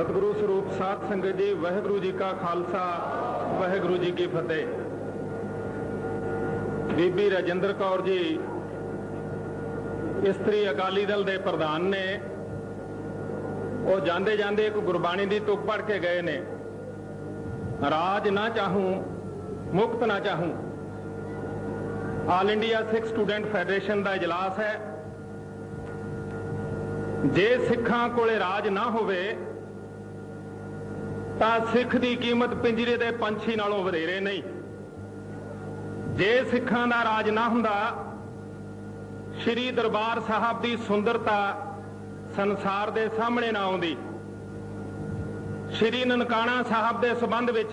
सतगुरु स्वरूप साध संगत जी, वाहिगुरु जी का खालसा, वाहिगुरु जी की फतेह। बीबी राजेंद्र कौर जी इस्त्री अकाली दल के प्रधान ने, वो जाते जाते एक गुरबाणी की तुक पढ़ के गए ने, राज ना चाहूं मुक्त ना चाहूं। All India Sikh student federation का इजलास है। जे सिखां कोले राज ना होवे तां सिख की कीमत पिंजरे दे पंछी नालों वधेरे नहीं। जे सिखां दा राज ना हुंदा, श्री दरबार साहब की सुंदरता संसार दे सामने ना आउंदी। श्री ननकाना साहब के संबंध विच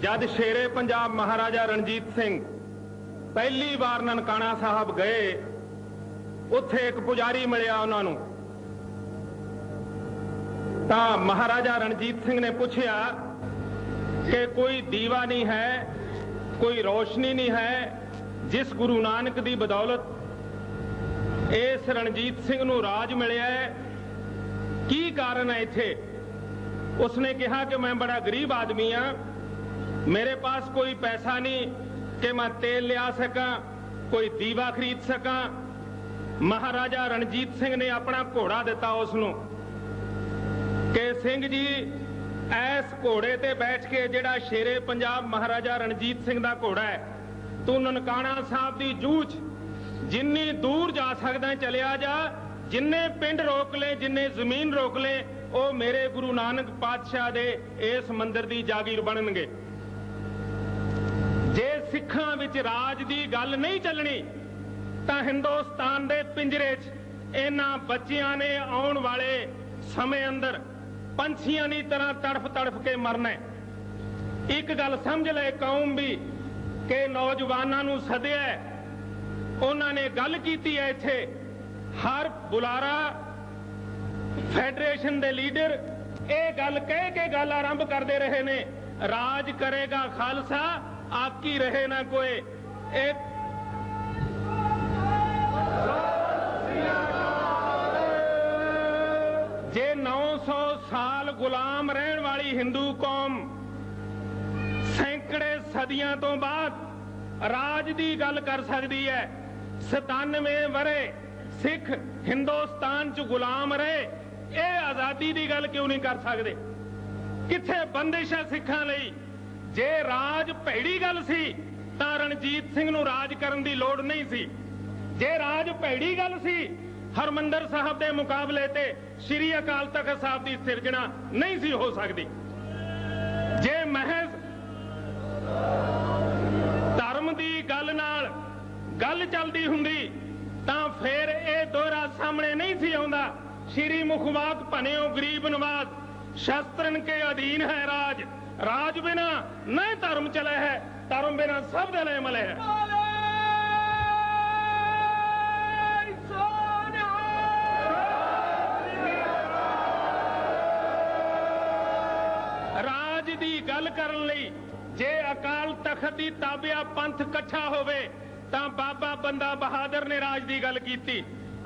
जद शेरे पंजाब महाराजा रणजीत सिंह पहली बार ननकाना साहब गए, उत्थे एक पुजारी मिलिया उन्होंने। तां महाराजा रणजीत सिंह ने पूछा कि कोई दीवा नहीं है, कोई रोशनी नहीं है जिस गुरु नानक की बदौलत इस रणजीत सिंह नूं राज मिलिया है, की कारण है इत्थे? उसने कहा कि मैं बड़ा गरीब आदमी हाँ, मेरे पास कोई पैसा नहीं कि मैं तेल लिया सका, कोई दीवा खरीद सका। महाराजा रणजीत सिंह ने अपना घोड़ा दिता उसनूं कि सिंह जी इस घोड़े ते बैठ के, जिहड़ा शेरे पंजाब महाराजा रणजीत सिंह का घोड़ा है, तू ननकाना साहब की जूझ जिन्नी दूर जा सकदा चलिया जा, जिन्ने पिंड रोक ले, जिन्ने जमीन रोक ले, वो मेरे गुरु नानक पातशाह दे इस मंदिर की जागीर बनणगे। जे सिखां विच राज की गल नहीं चलनी तां हिंदुस्तान दे पिंजरे च इन्हां बच्चियां ने आउण वाले समय अंदर पंछियां की तरह तड़फ तड़फ के मरना है। एक गल समझ ले कौम भी कि नौजवानों नूं सदिया, उन्होंने गल कीती है इत्थे, हर बुलारा फेडरेशन दे लीडर ये गल कह के गल आरंभ करते रहे ने, राज करेगा खालसा आकी रहे ना कोई। एक जे 900 साल गुलाम रहने वाली हिंदू कौम सैकड़े सदियां तो बाद राज की गल कर सकती है, 97 वरे सिख हिंदुस्तान च गुलाम रहे, ये आजादी की गल क्यों नहीं कर सकते? किथे बंदिश है सिखां लई? जे राज भैड़ी गल सी तां रणजीत सिंह नूं राज करन दी लोड़ नहीं सी। जे राज भैड़ी गल सी, हरमंदर साहब के मुकाबले ते श्री अकाल तख्त साहब की सिरजना नहीं सी हो सकती। जे महज धर्म की गल नाल गल चलती हुंदी तां फिर यह दोहरा सामने नहीं सी आउंदा। श्री मुखवाक भनियो गरीब नवाज, शस्त्रन के अधीन है राज, राज बिना न धर्म चले है, धर्म बिना सब दले मले है। राज की गल करन लई जे अकाल तख्त की ताबिया पंथ कट्ठा होवे तां बाबा बंदा बहादुर ने राज की गल कीती,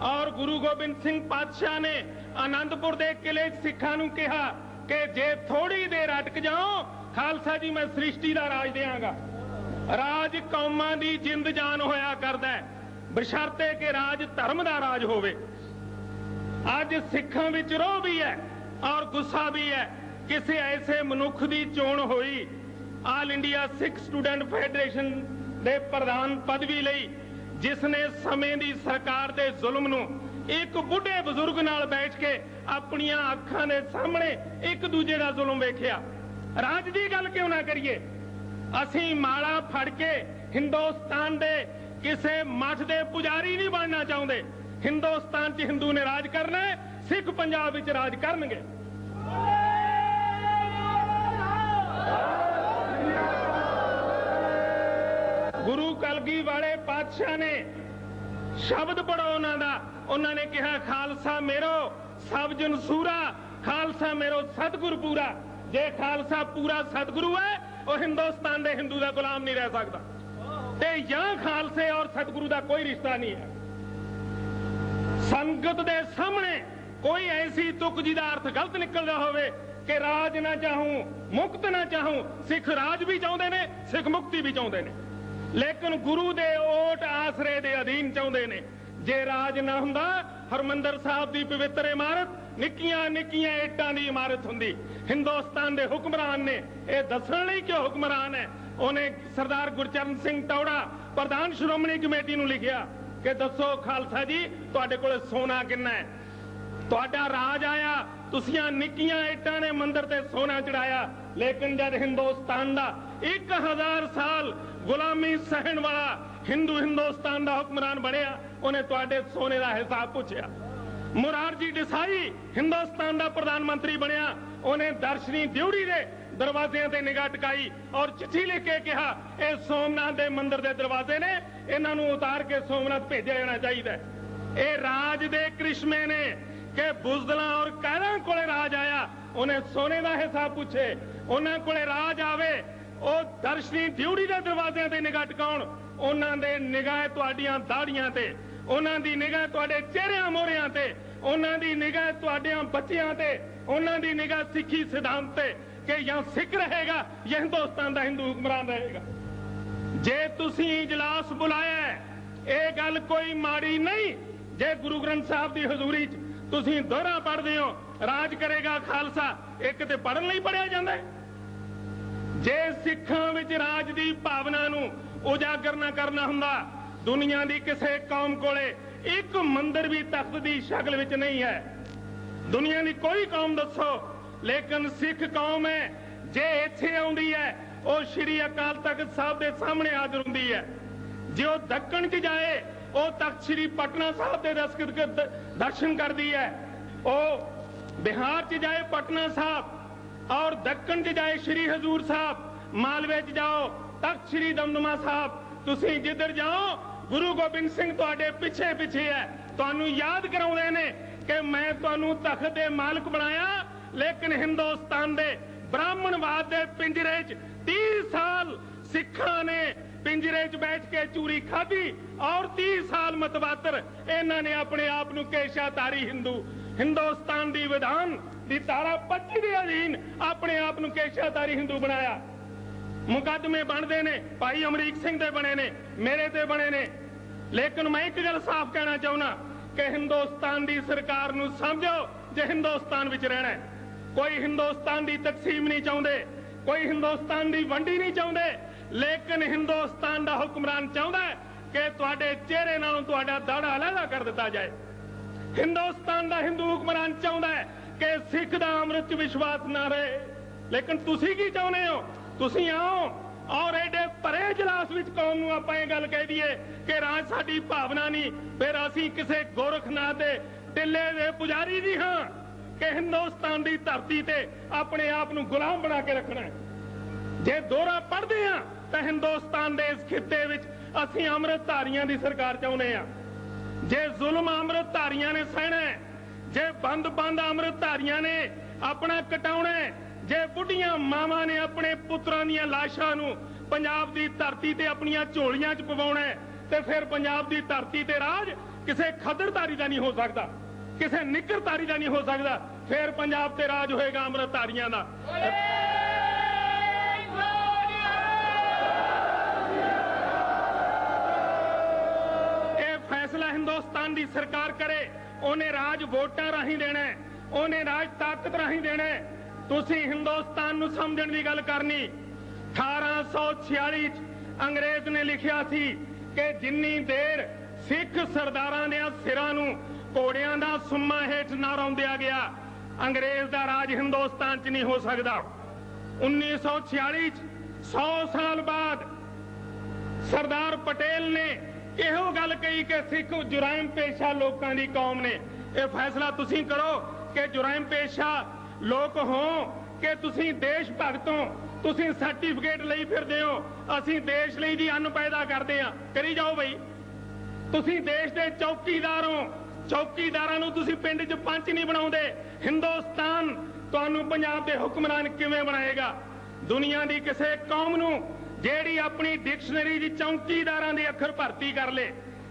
और गुरु गोबिंद सिंह पातशाह ने आनंदपुर के किले सिखां नूं कहा कि जे थोड़ी देर अटक जाओ खालसा जी मैं सृष्टि का राज देंगा। राज कौमां की जिंद जान होया करदा है, बशर्ते कि राज धर्म का राज होवे। अज सिखां विच रोह भी है और गुस्सा भी है। किसी ऐसे मनुख की चोण हुई all India Sikh student federation के प्रधान पदवी लई, जिसने समय की सरकार के जुल्म नूं एक बुढ़े बजुर्ग नाल बैठ के अपनियां अखां दे सामने एक दूजे का जुल्म वेखिया। राज की गल क्यों ना करिए? असीं माला फड़ के हिंदुस्तान दे किसी मठ दे पुजारी नहीं बनना चाहते। हिंदुस्तान च हिंदू ने राज करना है, सिख पंजाब विच राज करनगे। गुरु कलगी वाले पातशाह ने शब्द पढ़ो उन्होंने कहा खालसा मेरो सब जन सूरा, खालसा मेरो सतगुरु पूरा। जे खालसा पूरा सतगुरु है वो हिंदुस्तान के हिंदू का गुलाम नहीं रह सकता, ते यहां खालसे और सतगुरु का कोई रिश्ता नहीं है। संगत के सामने कोई ऐसी तुक जिहदा अर्थ गलत निकलदा होवे कि राज ना चाहूं मुक्त ना चाहूं। सिख राज भी चाहुंदे ने, सिख मुक्ति भी चाहुंदे ने, लेकिन गुरु दे ओट आसरे दे अधीन चाहुंदे ने। जे राज ना हुंदा हरमंदर साहब दी पवित्र इमारत निक्कियां निक्कियां इट्टां दी इमारत हुंदी। हिंदुस्तान दे हुक्मरान ने यह दस्सण लई कि हुक्मरान है, उन्हें सरदार गुरचरण सिंह टौड़ा प्रधान श्रोमणी कमेटी नूं लिखिया कि दसो खालसा जी तुहाडे कोल सोना किन्ना है। तुहाडा राज आया, तुसियां निक्कियां इट्टां ने मंदिर ते सोना चढ़ाया, लेकिन जब हिंदुस्तान दा 1000 साल गुलामी सहन वाला हिंदुस्तान दा हुक्मरान बनिया, उन्हें तुहाडे सोने दा हिसाब पुछया। मुरारजी देसाई हिंदुस्तान दा प्रधानमंत्री बनिया, उन्हें दर्शनी ड्यूटी दे दरवाजे ते निगाह टिकाई और चिट्ठी लिख के कहा ये सोमनाथ दे मंदिर दे दरवाजे ने, इन्हां नूं उतार के सोमनाथ भेजा जाना चाहिए। ये राज दे करिश्मे ने कि बुज़दलां और कैदां कोले राज आया, उन्हें सोने दा हिसाब पूछे। उन्हां कोले राज आवे, ओ दर्शनी ड्यूटी दे दरवाजे ते निगाह टिकाउण, उन्हां दे निगाह तुहाडीआं दाड़ियां ते, उन्हां दी निगाह तुहाडे चेहरिਆਂ मोहरिਆਂ ते, उन्हां दी निगाह तुहाडीआं बच्चियां ते, उन्हां दी निगाह सिੱਖੀ सिद्धांत ते कि या सिख रहेगा या हिंदुस्तान दा हिंदू हुक्मरान रहेगा। जे तुसी इजलास बुलाया ये गल कोई माड़ी नहीं। जे गुरु ग्रंथ साहब दी हजूरी च तुसी दोहरा पढ़दे हो राज करेगा खालसा, एक ते पढ़न लई पढ़िया जांदा है। जे सिखां विच राज दी भावना नूं उजागर ना करना हुंदा, दुनिया दी किसे कौम कोले एक मंदिर भी तख्त दी शक्ल विच नहीं है। दुनिया दी कोई कौम दसो, लेकिन सिख कौम है जे इत्थे आउंदी है वो श्री अकाल तख्त साहब दे सामने हाजिर हुंदी है। जो दक्कण च जाए वो तख्त श्री पटना साहब दे दर्शन करदी है। वो बिहार च जाए पटना साहब और दक्कण च जाए श्री हजूर साहब, मालवे च जाओ तख्त श्री दमदमा साहब। तुसी जिधर जाओ गुरु गोबिंद सिंह तुहाडे पिछे पिछे है, तुहानू याद कराउंदे ने कि मैं तुहानू तख्त दे मालिक बनाया, लेकिन हिंदुस्तान दे ब्राह्मणवाद दे पिंजरे च 30 साल सिखां ने पिंजरे च बैठ के चूरी खाधी और 30 साल मतवातर इन्हां ने अपने आप नू केशाधारी हिंदू, हिंदुस्तान दी विधान दी धारा 25 दे अधीन अपने आप नू केशाधारी हिंदू बनाया। मुकदमे बनते ने, भाई अमरीक सिंह दे बने ने, मेरे ते बने ने, लेकिन मैं एक गल साफ कहना चाहना कि हिंदुस्तान दी सरकार नू समझो जे हिंदुस्तान विच रहना है। कोई हिंदुस्तान दी तकसीम नहीं चाहते, कोई हिंदुस्तान दी वंडी नहीं चाहते, लेकिन हिंदुस्तान दा हुक्मरान चाहता है कि तुहाडे चेहरे नालों तुहाडा दाड़ा अलहदा कर दिता जाए। हिंदुस्तान दा हिंदू हुक्मरान चाहता है कि सिख दा अमृत च विश्वास ना रहे, लेकिन तुसी की चाहुंदे हो? तुसी आओ और एडे भरे इजलास विच कौम नूं आपां इह गल कह दईए कि राज साडी भावना नहीं, फिर असीं किसे गोरखनाथ दे टिल्ले दे पुजारी नहीं हां कि हिंदुस्तान दी धरती ते अपने आप नूं गुलाम बना के रखना है। जे दोहरा पढ़दे हां तां हिंदुस्तान दे इस खित्ते विच असीं अमृतधारियां दी सरकार चाहुंदे हां। जे जुल्म अमृतधारियां ने सहना है, जे बंद बंद अमृतधारियां ने अपना कटाउणा है, जे बुढ़ियां मावां ने अपने पुत्रां दीयां लाशां नूं पंजाब दी धरती ते अपनियां झोलियां च पवाउणा है, ते फिर पंजाब दी धरती ते राज किसे खदरधारी दा नहीं हो सकदा, किसे निकरधारी दा नहीं हो सकदा, फिर पंजाब ते राज होएगा अमृतधारियां दा। यह फैसला हिंदुस्तान दी सरकार करे, उन्हें राज वोटां राहीं देना है, उन्हें राज ताकत राहीं देना है। तुसी हिंदुस्तान नूं समझण दी गल करनी। 1846 अंग्रेज ने लिखिया सी कि जिन्नी देर सिख सरदारां दे सिरां नूं घोड़ियां दा सुम्मा हेठ ना रौंदिया गया, अंग्रेज दा राज हिंदुस्तान च नहीं हो सकदा। 1946 100 साल बाद सरदार पटेल ने इहो गल कही कि सिख जुराइम पेशा लोकां दी कौम ने। यह फैसला तुसी करो कि जुराइम पेशा लोग हो कि तुसी देश भगत हो, तुसी सर्टिफिकेट लई फिरदे हो, असीं देश लई जी अन्न पैदा करदे हां, करी जाओ बई। तुसी देश दे चौकीदार हो, चौकीदारां नूं तुसी पिंड च पंच नहीं बनाउंदे। हिंदुस्तान तुहानूं पंजाब दे हुक्मरान किवें बनाएगा? दुनिया दी किसे कौम नूं जेड़ी अपनी डिक्शनरी दी चौकीदारां दे अखर भर्ती कर ले,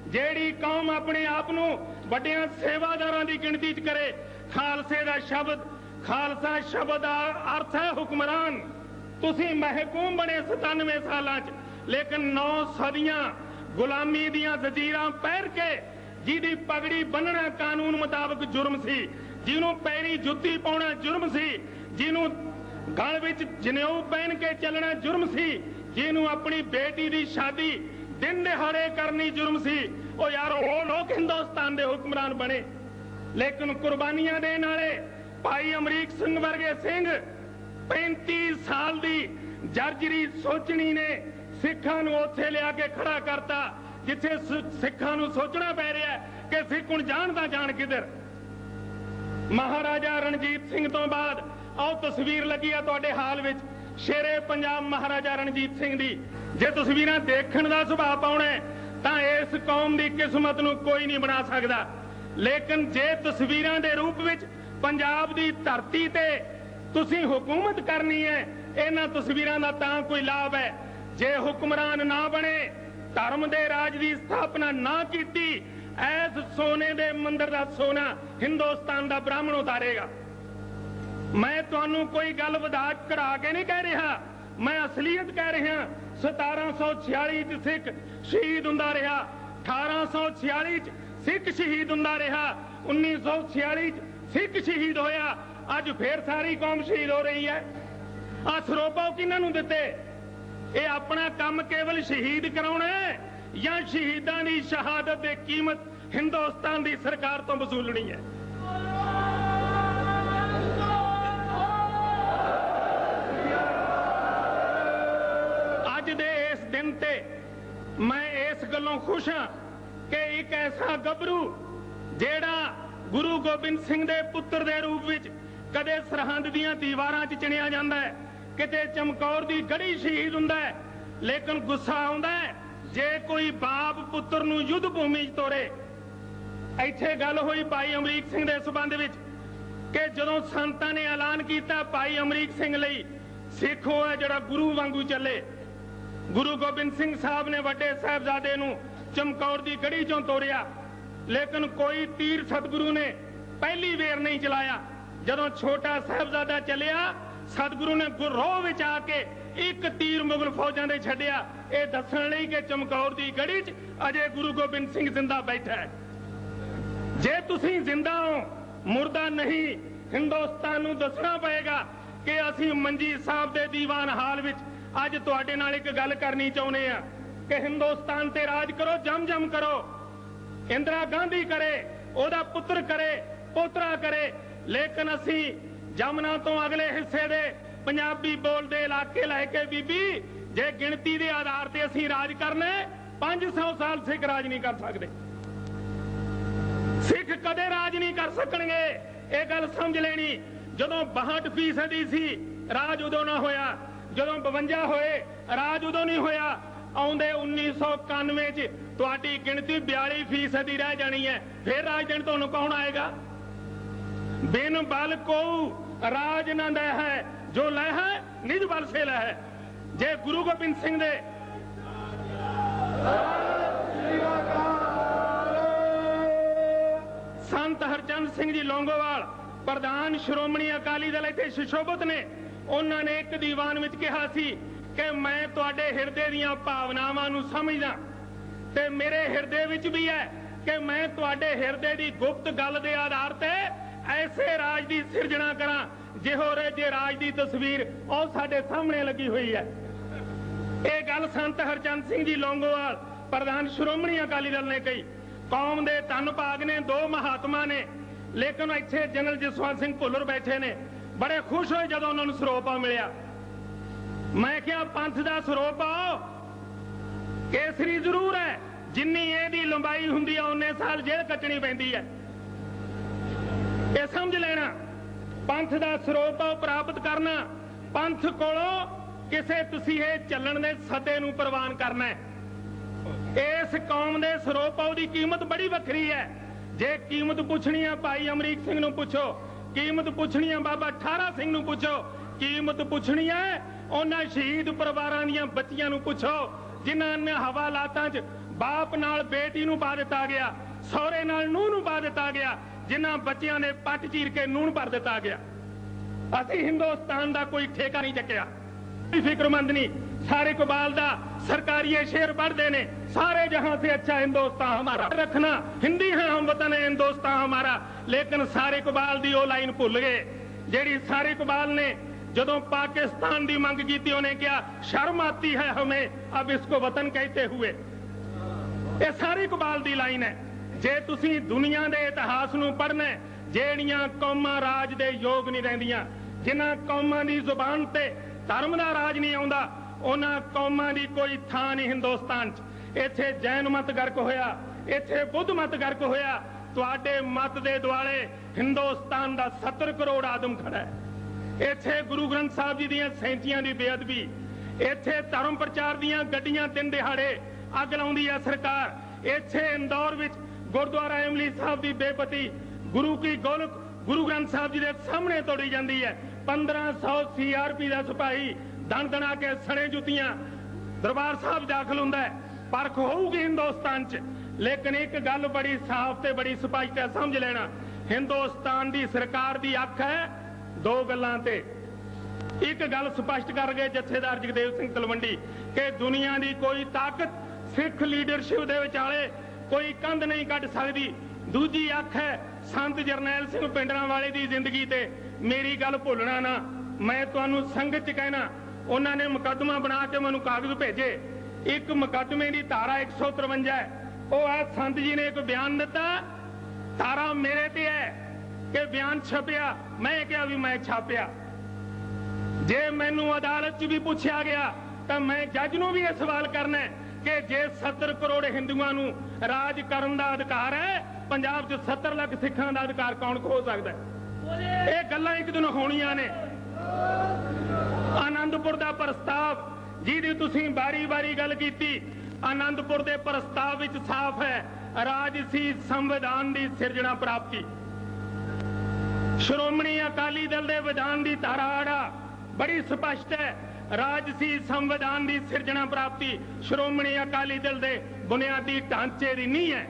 जेड़ी कौम अपने आप नूं वड्डियां सेवादारां दी गिणती च करे, खालसे दा शब्द, खालसा शब्द का अर्थ है हुक्मरान। तुसी महकूम बने 97 सालां च, लेकिन 9 सदियां गुलामी दियां जंजीरां पैर के, जिहदी पगड़ी बनना कानून मुताबिक जुर्म सी, जिन्हों पैरी जुत्ती पाउणा जुर्म सी, जिन्हों गल विच जनेऊ पहन के चलना जुर्म सी, जिन्हों अपनी बेटी की शादी दिन दिहाड़े करनी जुर्म सी। ओ यार, वो लोग हिंदुस्तान के हुक्मरान बने, लेकिन कुर्बानियां देने वाले भाई अमरीक सिंह वर्गे सिंह 35 साल की जर्जरी सोचनी ने सिखां नूं उत्थे लिया के खड़ा करता जिथे सिखां नूं सोचना पै रहा है कि सिख हुण जाण दा जाण किधर। महाराजा रणजीत सिंह तो बाद आओ तस्वीर लगी है तुहाडे हाल विच शेरे पंजाब महाराजा रणजीत सिंह दी। जे तस्वीरां देखण दा सुभाव पाउणा है तां इस कौम दी किस्मत नूं कोई नहीं बना सकदा, लेकिन जे तस्वीरां दे रूप विच पंजाब दी धरती ते तुसीं हुकूमत करनी है, इन्हां तस्वीरां दा तां कोई लाभ है। जे हुक्मरान ना बने, धर्म दे राज की स्थापना ना की, ऐस सोने दे मंदिर का सोना हिंदुस्तान का ब्राह्मण उतारेगा। मैं तुहानू कोई गल वधा चढ़ा के नहीं कह रहा, मैं असलीयत कह रहा। 1746 च सिख शहीद हुंदा रहा, 1846 च सिख शहीद हुंदा रहा, 1946 च सिख शहीद होया, अज फिर सारी कौम शहीद हो रही है। आ सरोपा किन्हां नूं दित्ते? ये अपना काम केवल शहीद कराउणा है या शहीदां दी शहादत की कीमत हिंदुस्तान की सरकार तो वसूलनी है? अज दे इस दिन ते मैं इस गल्लों खुश हाँ कि एक ऐसा गबरू जेड़ा गुरु गोबिंद सिंह दे पुत्र दे रूप विच कदे सरहंद दीयां दीवारां च चिणिया जांदा है, किते चमकौर दी गढ़ी शहीद हुंदा है, लेकिन गुस्सा आउंदा है जे कोई बाप पुत्र नूं युद्ध भूमि च तोरे। इत्थे गल होई भाई अमरीक सिंह दे संबंध विच कि जदों संतां ने ऐलान कीता भाई अमरीक सिंह लई सिख हो है जिहड़ा गुरु वांगू चले। गुरु गोबिंद सिंह साहब ने वड्डे साहिबजादे नूं चमकौर दी गढ़ी चों तोरिया, लेकिन कोई तीर सतगुरु ने पहली वेर नहीं चलाया। जदों छोटा साहिबजादा चलिया, सतगुरु ने गुरोह विच आके एक तीर मुगल फौजां दे छड्डिया, ये दस्सण लई कि चमकौर दी गढ़ी च अजे गुरु गोबिंद सिंह जिंदा बैठा है। जे तुसीं जिंदा हो, मुर्दा नहीं, हिंदुस्तान नूं दसना पएगा कि असीं मंजी साहब दे दीवान हाल विच अज तुहाडे नाल एक गल करनी चाहुंदे आ कि हिंदुस्तान ते राज करो, जम जम करो। इंदिरा गांधी करे, ओदा पुत्र करे, पोतरा करे, लेकिन असीं जमुना तो अगले हिस्से दे पंजाबी बोलते इलाके लैके बीबी जे गिणती के आधार पर असीं राज करना 500 साल सिख राज नहीं कर सकते। सिख कदे राज नहीं कर सकणगे, ये गल समझ लेनी। जदों 62% सी राज उदों ना होया, जदों 52 होए राज उदों नहीं होया। आउंदे 1991 च तुहाडी गिणती 42% रह जानी है, फिर राज देण तुहानूं कौन आएगा? बिन बल को राज न दे है, जो लय है निज बल से लय है। जे गुरु गोबिंद सिंह दे संत हरचंद सिंह जी लौंगोवाल प्रधान श्रोमणी अकाली दल इत्थे सुशोभित ने, उन्होंने एक दीवान विच कहा सी कि मैं तुहाडे हिरदे दीयां भावनावां नूं समझदा ते मेरे हिरदे विच भी है कि मैं तुहाडे हिरदे दी गुप्त गल दे आधार ते ऐसे राज की सिरजना करा जिहो जे राज की तस्वीर और साडे सामने लगी हुई है। ये गल संत हरचंद सिंह जी लौंगोवाल प्रधान श्रोमणी अकाली दल ने कही। कौम दे धन भाग ने, 2 महात्मा ने, लेकिन इत्थे जनरल जसवंत सिंह भुल्लर बैठे ने, बड़े खुश होए जदों उन्होंने सरोपा मिलिया। मैं क्या पंथ दा सरोपा केसरी जरूर है, जिन्नी इहदी लंबाई हुंदी है उन्ने साल जेल कटनी पैंदी है। ये समझ लेना, पंथ दा सरोपा प्राप्त करना पंथ कोलों किसे तसीहे चलण दे सते नूं प्रवान करना है। इस कौम दे सरोपा दी कीमत बड़ी वखरी है। जे कीमत पुछनी है भाई अमरीक सिंह नूं पुछो, कीमत पुछनी है बाबा ठारा सिंह नूं पुछो, कीमत पुछनी है उन्हां शहीद परिवारां दीयां बच्चियां नूं पुछो जिन्हां ने हवालातां च बाप नाल बेटी नूं पा दिता गया, सौहरे नाल नूंह नूं पा दिता गया, जिन्हां बच्चियां ने पट चीर के नून भर दिता गया। असीं हिंदुस्तान का कोई ठेका नहीं चुकिया, फिक्रमंद नहीं। सारे इकबाल दा सरकारी शेर पढ़ते ने, सारे जहां से अच्छा हिंदुस्तान हमारा। रखना हिंदी है हम वतन है हिंदुस्तान हमारा, लेकिन सारे इकबाल दी वो लाइन भुल गए जेड़ी सारे इकबाल ने जदों पाकिस्तान की मंग की उन्हें क्या शर्म आती है हमें अब इसको वतन कहते हुए। ये सारे इकबाल की लाइन है। जे तुसी दुनिया के इतिहास नूं पढ़ना, जेड़ियां कौमां राज दे योग नहीं रहिंदियां, जिन्हां कौमां की जुबान ते धर्म का राज नहीं आउंदा, उन्हां कौमां की कोई थां नहीं हिंदुस्तान च। इत्थे जैन मत गर्क होया, इत्थे बुद्ध मत गर्क होया, तुहाडे मत दे दुआले हिंदुस्तान का 70 करोड़ आदम खड़ा है। इत्थे गुरु ग्रंथ साहब जी दीयां सैंतियां दी बेअदबी, इत्थे धर्म प्रचार दीयां गड्डियां दिन दिहाड़े अग लाउंदी है सरकार। इत्थे इंदौर विच गुरुद्वारा इमली साहब की बेपती गुरु की गोलक गुरु ग्रंथ साहब जी के सामने तोड़ी जाती है। 1500 CRP का सिपाही दन दना के सड़े जुतियां दरबार साहब दाखिल हुंदा है। परख होगी हिंदुस्तान च, लेकिन एक गल बड़ी साफ ते बड़ी स्पष्ट है, समझ लेना। हिंदुस्तान की सरकार की अख है दो गल्लां ते। एक गल स्पष्ट कर गए जथेदार जगदेव सिंह तलवंडी कि दुनिया की कोई ताकत सिख लीडरशिप दे विचाले कोई कंध नहीं कट सकती। दूजी अख है संत जरनैल सिंह पिंडरांवाले की जिंदगी ते। मेरी गल भुलना ना, मैं तुहानू संगत च कहना, उन्होंने मुकदमा बना के मैनू कागज भेजे। एक मुकदमे की धारा 153 है, वो है संत जी ने एक बयान दिता, धारा मेरे ते है कि बयान छपिया, मैं क्या भी मैं छापिया। जे मैनू अदालत च भी पूछा गया तो मैं जज नू भी यह सवाल करना है कि जे 70 करोड़ हिंदुओं नू राज करन दा अधिकार है, पंजाब च 70 लाख सिखां दा अधिकार कौन खो सकता है? ये गल्लां एक दिन होणियां ने। आनंदपुर का प्रस्ताव जिहदी तुसीं बारी बारी गल कीती, आनंदपुर के प्रस्ताव विच साफ है राजसी संविधान की सिरजना प्राप्ति। श्रोमणी अकाली दल के विधान की धारा आड़ा बड़ी स्पष्ट है, राजसी संविधान की सिरजना प्राप्ति श्रोमणी अकाली दल के बुनियादी ढांचे की नहीं है।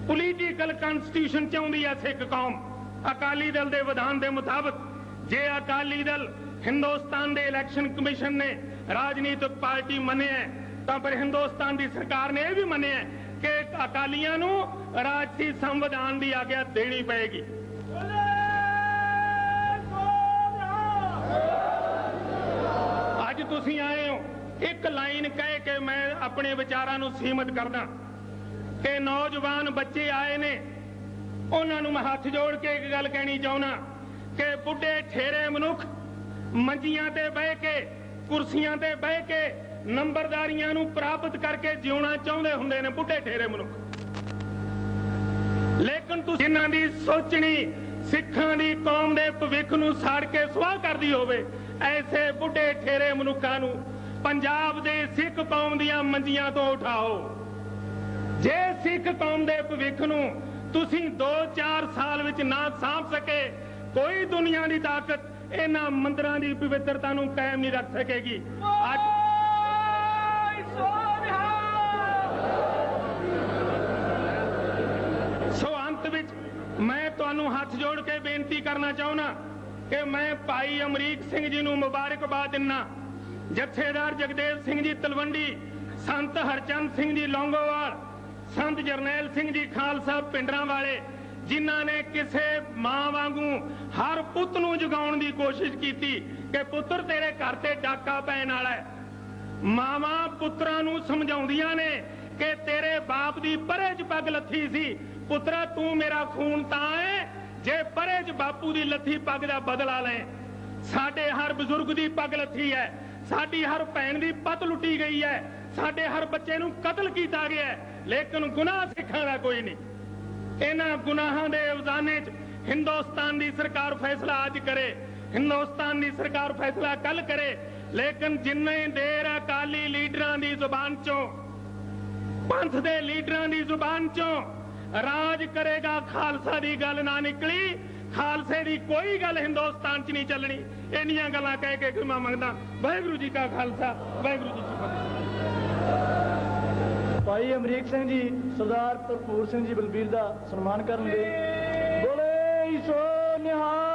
पोलीटिकल कॉन्स्टिट्यूशन चाहती है सिख कौम। अकाली दल के विधान के मुताबिक जे अकाली दल हिंदुस्तान के इलैक्शन कमीशन ने राजनीतिक पार्टी मने है, तो फिर हिंदुस्तान की सरकार ने यह भी मने है कि अकालियां नू राजसी संविधान की आज्ञा देनी पड़ेगी। अज तुसीं आए हो एक लाइन कह के मैं अपने विचारां नू सीमित करदा कि नौजवान बच्चे आए ने, उन्होंने मैं हाथ जोड़ के एक गल कहनी चाहना कि बुढ़े ठेरे मनुख मंजियां ते बह के कुर्सियां ते बह के नंबरदारियां नू प्राप्त करके जिउना चाहते हुंदे ने बुढ़े ठेरे मनुख। लेकिन तुसीं जिन्हां दी सोचनी सिखां दी कौम दे भविख नू साड़ के सुआह करदी होवे, ऐसे बुढ़े ठेरे मनुखां नू पंजाब दे सिख कौम दियां मंजियां तो उठाओ। जे सिख कौम दे भविख नू तुसीं 2-4 साल विच ना साਂਭ सके, कोई दुनिया की ताकत इन्हां मंदिरां दी पवित्रता नू कायम नहीं रख सकेगी। सो अंत विच मैं तुहानू हाथ जोड़ के बेनती करना चाहना कि मैं भाई अमरीक सिंह जी नू मुबारकबाद दिना, जथेदार जगदेव सिंह जी तलवंडी, संत हरचंद सिंह जी लौंगोवाल, संत जरनैल सिंह जी खालसा पिंडरांवाले, जिन्हां ने किसे मां वांगू हर पुत नू जगाउण दी कोशिश की कि पुत्र तेरे घर ते डाका पैण वाला है। मावां पुत्रां नू समझाउंदियां ने कि तेरे बाप दी परे च पग लथी सी, पुत्रा तू मेरा खून तां है जे परे च बापू दी लथी पग दा बदला ले। साडे हर बजुर्ग दी पग लथी है, साडी हर भैन दी पत लुटी गई है, साडे हर बच्चे नू कतल किया गया है, लेकिन गुनाह सिखां दा कोई नहीं। इन्हां गुनाहां दे अवजाने च हिंदुस्तान की सरकार फैसला अज करे, हिंदुस्तान की सरकार फैसला कल करे, लेकिन जिन्ने देर अकाली लीडरां की जुबान चों, पंथ दे लीडरां की जुबान चों राज करेगा खालसा की गल ना निकली, खालसे की कोई गल हिंदुस्तान च नहीं चलनी। इन्नियां गल्लां कह के क्षमा मंगदा। वाहिगुरू जी का खालसा, वाहिगुरू जी की फतेह। भाई अमरीक सिंह जी सरदार भरपूर सिंह जी बलबीर का सन्मान करेंगे। सो निहाल।